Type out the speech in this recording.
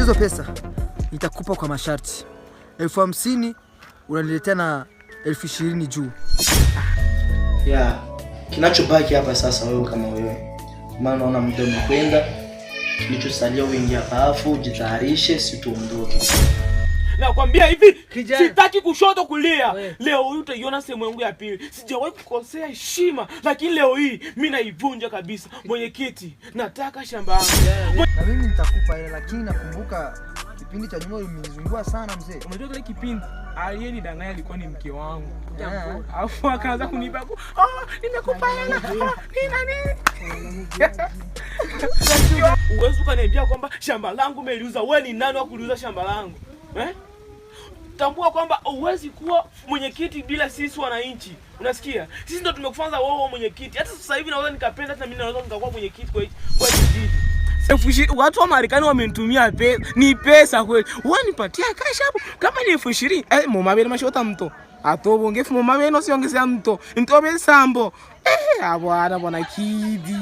hizo pesa nitakupa kwa masharti. 50,000 unaniletea na 20,000 juu. Ya, kinachobaki hapa sasa wewe kama wewe. Maana naona muda umekwenda. Kilichosalia uingie hapa afu jitayarishe situondoke. Nakwambia hivi, sitaki kushoto kulia. Leo hii utaiona sehemu yangu ya pili. Sijawahi kukosea heshima, lakini leo hii mimi naivunja kabisa. Mwenyekiti, nataka shamba langu. Na mimi nitakupa ile, lakini nakumbuka kipindi cha nyuma ulinizungua sana mzee. Unajua kile kipindi aliyenidanganya alikuwa ni mke wangu. Alafu akaanza kunipa, nimekupa hela. Nini? Uwezo ukaniambia kwamba shamba langu umeliuza. Wewe ni nani wa kuliuza shamba langu? Tambua kwamba uwezi kuwa mwenyekiti bila sisi wananchi. Unasikia? Sisi ndo tumekufanza wewe mwenyekiti. Hata sasa hivi naweza nikapenda, hata mimi naweza nikakuwa mwenyekiti kwa kijiji. Watu wa Marekani wamenitumia pesa. Ni pesa kweli. Wanipatia cash hapo kama ni 20,000. Mama bele mashota mto. Atobonge fu mama bele no siongezea mto. Ntobe sambo. Abwana bwana kidi.